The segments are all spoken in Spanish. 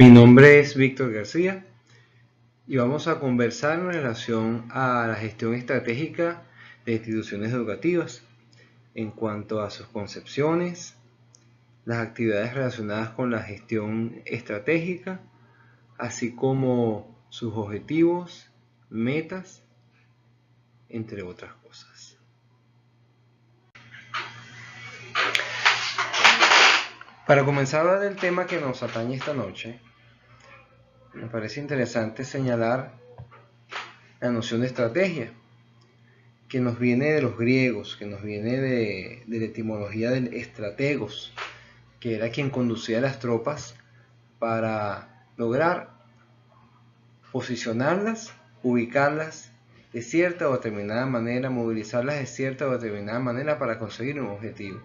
Mi nombre es Víctor García y vamos a conversar en relación a la gestión estratégica de instituciones educativas en cuanto a sus concepciones, las actividades relacionadas con la gestión estratégica, así como sus objetivos, metas, entre otras cosas. Para comenzar a hablar del tema que nos atañe esta noche, me parece interesante señalar la noción de estrategia, que nos viene de los griegos, que nos viene de la etimología del estrategos, que era quien conducía las tropas para lograr posicionarlas, ubicarlas de cierta o determinada manera, movilizarlas de cierta o determinada manera para conseguir un objetivo,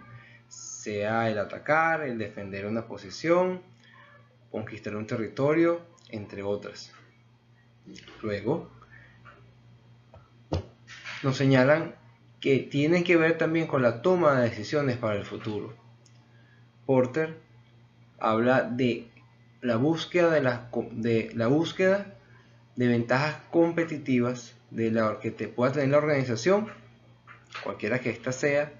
sea el atacar, el defender una posición, conquistar un territorio, entre otras. Luego, nos señalan que tienen que ver también con la toma de decisiones para el futuro. Porter habla de la búsqueda de ventajas competitivas que te pueda tener la organización, cualquiera que ésta sea,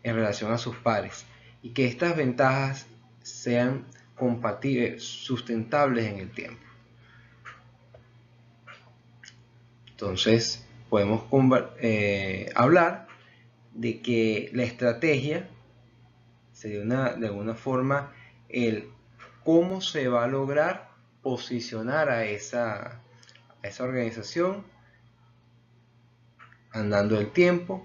en relación a sus pares, y que estas ventajas sean compatibles, sustentables en el tiempo. Entonces, podemos hablar de que la estrategia sería de alguna forma el cómo se va a lograr posicionar a esa organización andando el tiempo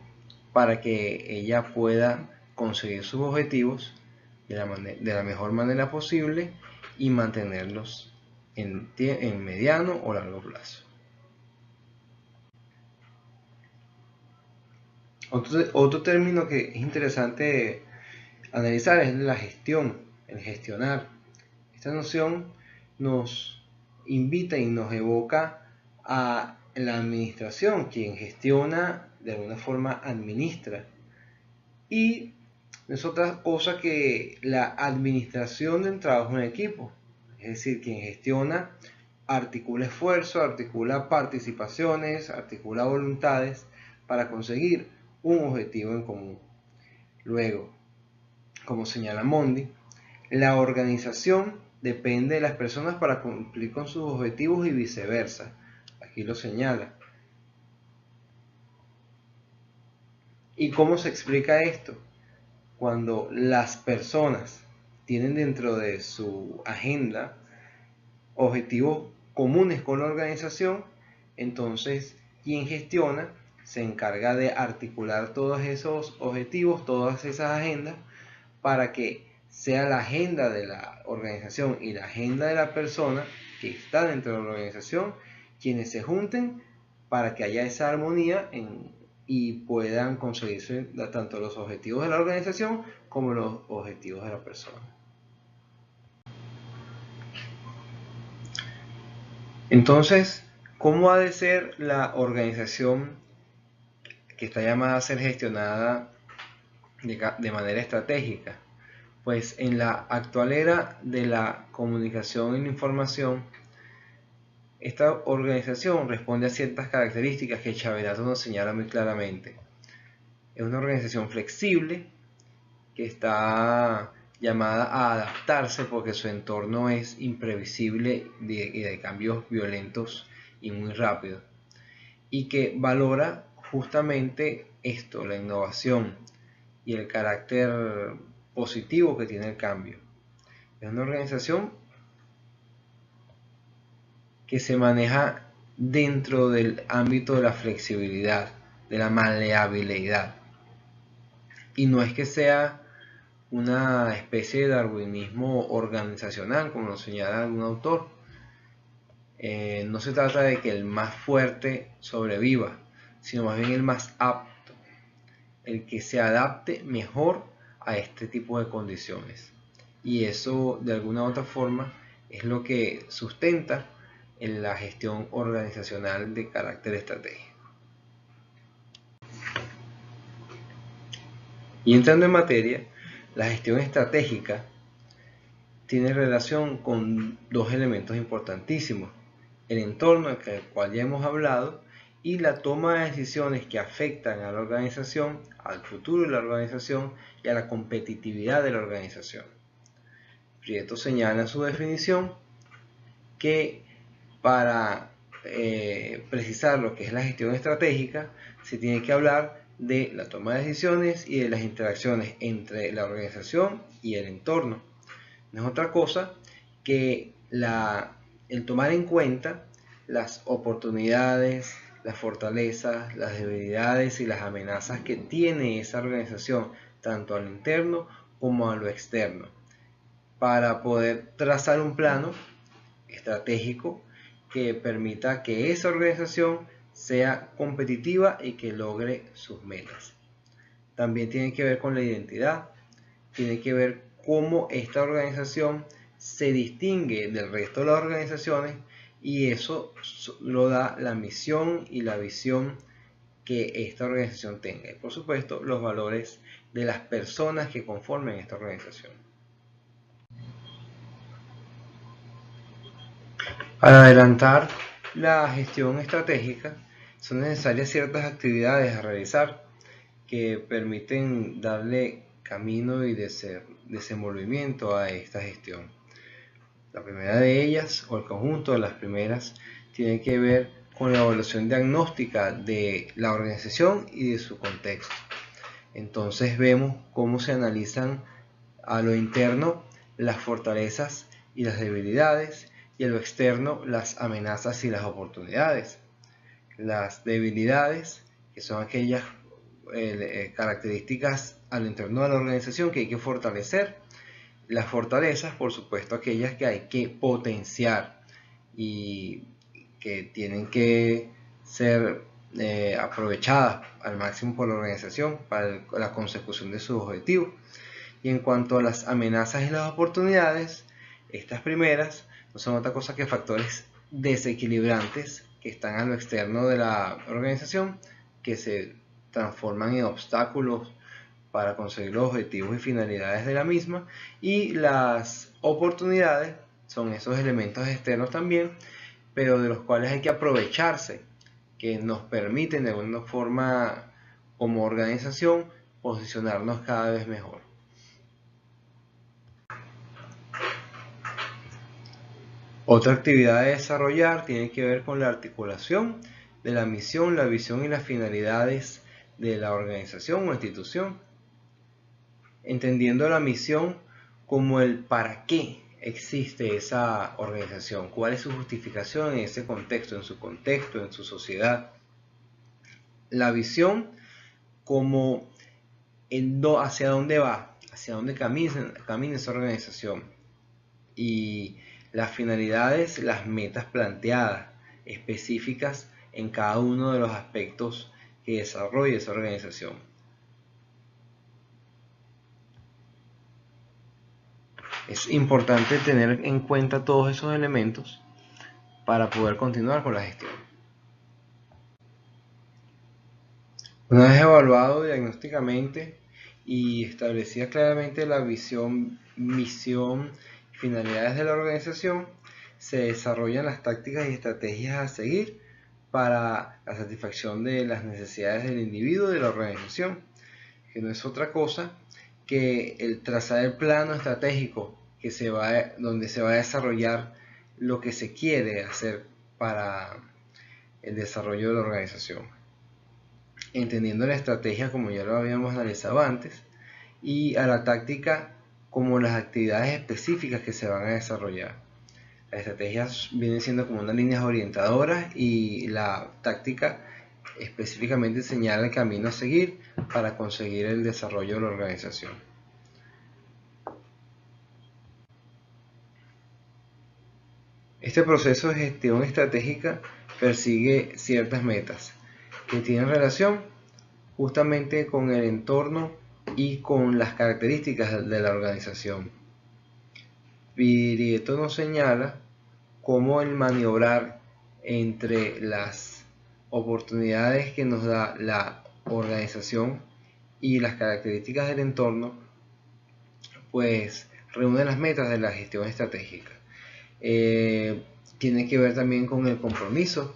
para que ella pueda conseguir sus objetivos de la mejor manera posible y mantenerlos en mediano o largo plazo. Otro término que es interesante analizar es la gestión, el gestionar. Esta noción nos invita y nos evoca a la administración, quien gestiona, de alguna forma administra. Y no es otra cosa que la administración del trabajo en equipo. Es decir, quien gestiona articula esfuerzo, articula participaciones, articula voluntades para conseguir un objetivo en común. Luego, como señala Mondi, la organización depende de las personas para cumplir con sus objetivos y viceversa. Aquí lo señala. ¿Y cómo se explica esto? Cuando las personas tienen dentro de su agenda objetivos comunes con la organización, entonces quien gestiona se encarga de articular todos esos objetivos, todas esas agendas, para que sea la agenda de la organización y la agenda de la persona que está dentro de la organización quienes se junten para que haya esa armonía y puedan conseguirse tanto los objetivos de la organización como los objetivos de la persona. Entonces, ¿cómo ha de ser la organización que está llamada a ser gestionada de manera estratégica? Pues en la actual era de la comunicación y la información, esta organización responde a ciertas características que Chavelato nos señala muy claramente. Es una organización flexible que está llamada a adaptarse porque su entorno es imprevisible y de cambios violentos y muy rápidos, y que valora justamente esto, la innovación y el carácter positivo que tiene el cambio. Es una organización que se maneja dentro del ámbito de la flexibilidad, de la maleabilidad. Y no es que sea una especie de darwinismo organizacional, como lo señala algún autor. No se trata de que el más fuerte sobreviva, sino más bien el más apto, el que se adapte mejor a este tipo de condiciones. Y eso, de alguna u otra forma, es lo que sustenta en la gestión organizacional de carácter estratégico. Y entrando en materia, la gestión estratégica tiene relación con dos elementos importantísimos: el entorno del cual ya hemos hablado y la toma de decisiones que afectan a la organización, al futuro de la organización y a la competitividad de la organización. Prieto señala en su definición que para precisar lo que es la gestión estratégica se tiene que hablar de la toma de decisiones y de las interacciones entre la organización y el entorno. No es otra cosa que el tomar en cuenta las oportunidades, las fortalezas, las debilidades y las amenazas que tiene esa organización, tanto a lo interno como a lo externo, para poder trazar un plano estratégico que permita que esa organización sea competitiva y que logre sus metas. También tiene que ver con la identidad, tiene que ver cómo esta organización se distingue del resto de las organizaciones, y eso lo da la misión y la visión que esta organización tenga, y por supuesto los valores de las personas que conformen esta organización. Para adelantar la gestión estratégica son necesarias ciertas actividades a realizar que permiten darle camino y desenvolvimiento a esta gestión. La primera de ellas, o el conjunto de las primeras, tiene que ver con la evaluación diagnóstica de la organización y de su contexto. Entonces vemos cómo se analizan a lo interno las fortalezas y las debilidades, y a lo externo las amenazas y las oportunidades. Las debilidades, que son aquellas características a lo interno de la organización que hay que fortalecer. Las fortalezas, por supuesto, aquellas que hay que potenciar y que tienen que ser aprovechadas al máximo por la organización para la consecución de sus objetivos. Y en cuanto a las amenazas y las oportunidades, estas primeras no son otra cosa que factores desequilibrantes que están a lo externo de la organización, que se transforman en obstáculos para conseguir los objetivos y finalidades de la misma. Y las oportunidades son esos elementos externos también, pero de los cuales hay que aprovecharse, que nos permiten de alguna forma como organización posicionarnos cada vez mejor. Otra actividad a desarrollar tiene que ver con la articulación de la misión, la visión y las finalidades de la organización o institución, entendiendo la misión como el para qué existe esa organización, cuál es su justificación en ese contexto, en su sociedad. La visión como hacia dónde va, hacia dónde camina esa organización, y las finalidades, las metas planteadas, específicas en cada uno de los aspectos que desarrolla esa organización. Es importante tener en cuenta todos esos elementos para poder continuar con la gestión. Una vez evaluado diagnósticamente y establecida claramente la visión, misión y finalidades de la organización, se desarrollan las tácticas y estrategias a seguir para la satisfacción de las necesidades del individuo y de la organización, que no es otra cosa que el trazar el plano estratégico donde se va a desarrollar lo que se quiere hacer para el desarrollo de la organización, entendiendo la estrategia como ya lo habíamos analizado antes, y a la táctica como las actividades específicas que se van a desarrollar. Las estrategias vienen siendo como unas líneas orientadoras, y la táctica específicamente señala el camino a seguir para conseguir el desarrollo de la organización. Este proceso de gestión estratégica persigue ciertas metas que tienen relación justamente con el entorno y con las características de la organización. Prieto nos señala cómo el maniobrar entre las oportunidades que nos da la organización y las características del entorno, pues reúne las metas de la gestión estratégica. Tiene que ver también con el compromiso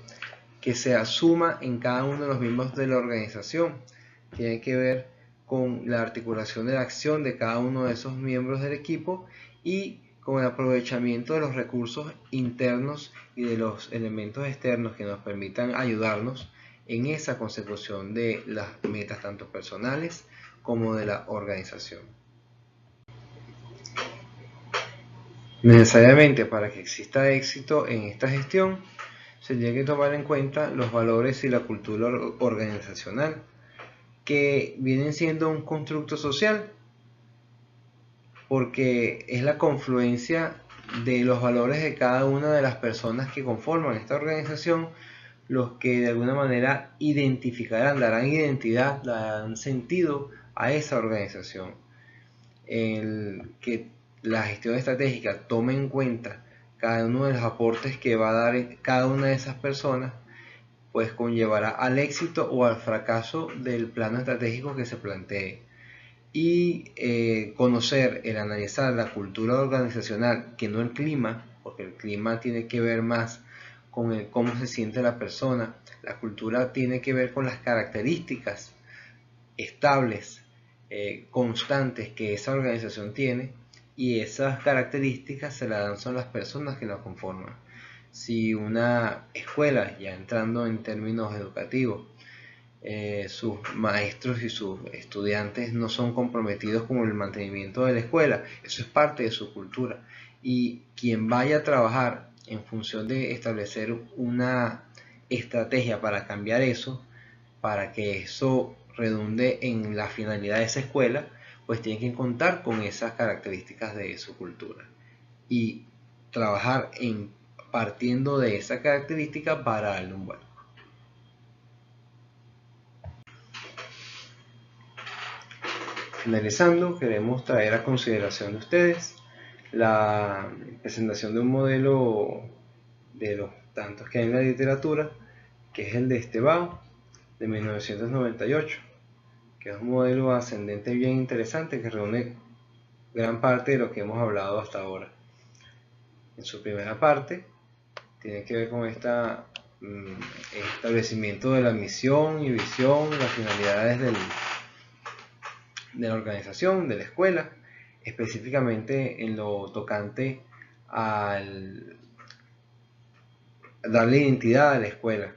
que se asuma en cada uno de los miembros de la organización. Tiene que ver con la articulación de la acción de cada uno de esos miembros del equipo y con el aprovechamiento de los recursos internos y de los elementos externos que nos permitan ayudarnos en esa consecución de las metas tanto personales como de la organización. Necesariamente, para que exista éxito en esta gestión, se tiene que tomar en cuenta los valores y la cultura organizacional, que vienen siendo un constructo social, porque es la confluencia de los valores de cada una de las personas que conforman esta organización los que de alguna manera identificarán, darán identidad, darán sentido a esa organización. El que la gestión estratégica tome en cuenta cada uno de los aportes que va a dar cada una de esas personas, pues conllevará al éxito o al fracaso del plano estratégico que se plantee. Y conocer, el analizar la cultura organizacional, que no el clima, porque el clima tiene que ver más con el cómo se siente la persona. La cultura tiene que ver con las características estables, constantes que esa organización tiene, y esas características se las dan son las personas que la conforman. Si una escuela, ya entrando en términos educativos, sus maestros y sus estudiantes no son comprometidos con el mantenimiento de la escuela, eso es parte de su cultura, y quien vaya a trabajar en función de establecer una estrategia para cambiar eso, para que eso redunde en la finalidad de esa escuela, pues tiene que contar con esas características de su cultura y trabajar partiendo de esa característica para darle un vuelco. Finalizando, queremos traer a consideración de ustedes la presentación de un modelo de los tantos que hay en la literatura, que es el de Esteban, de 1998, que es un modelo ascendente bien interesante que reúne gran parte de lo que hemos hablado hasta ahora. En su primera parte tiene que ver con establecimiento de la misión y visión, las finalidades de la organización, de la escuela, específicamente en lo tocante al darle identidad a la escuela,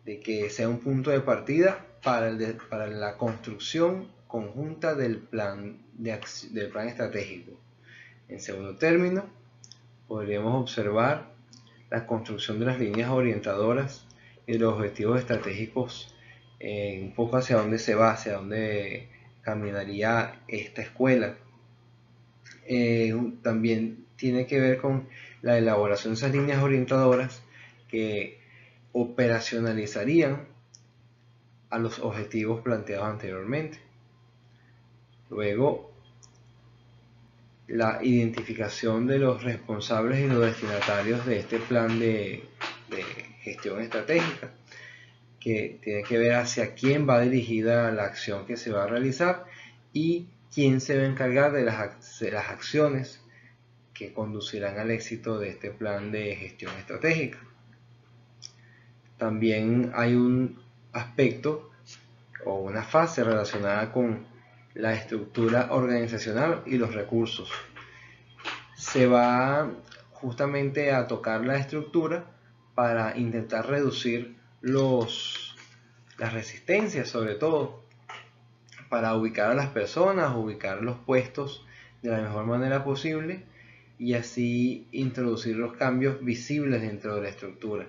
de que sea un punto de partida para la construcción conjunta del plan estratégico. En segundo término, podríamos observar la construcción de las líneas orientadoras y de los objetivos estratégicos, un poco hacia dónde se va, hacia dónde caminaría esta escuela. También tiene que ver con la elaboración de esas líneas orientadoras que operacionalizarían a los objetivos planteados anteriormente. Luego, la identificación de los responsables y los destinatarios de este plan de gestión estratégica, que tiene que ver hacia quién va dirigida la acción que se va a realizar y quién se va a encargar de las acciones que conducirán al éxito de este plan de gestión estratégica. También hay un aspecto o una fase relacionada con la estructura organizacional y los recursos. Se va justamente a tocar la estructura para intentar reducir las resistencias, sobre todo para ubicar a las personas, ubicar los puestos de la mejor manera posible y así introducir los cambios visibles dentro de la estructura.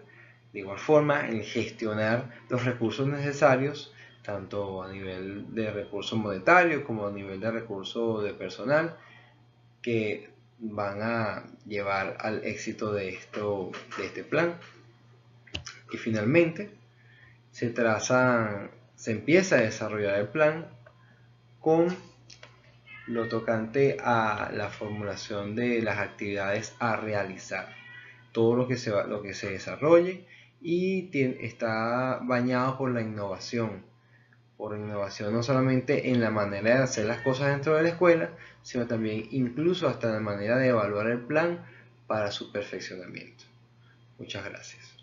De igual forma, en gestionar los recursos necesarios, tanto a nivel de recursos monetarios como a nivel de recursos de personal, que van a llevar al éxito de este plan. Y finalmente, se empieza a desarrollar el plan con lo tocante a la formulación de las actividades a realizar, todo lo que se desarrolle, y está bañado por la innovación, por innovación no solamente en la manera de hacer las cosas dentro de la escuela, sino también incluso hasta la manera de evaluar el plan para su perfeccionamiento. Muchas gracias.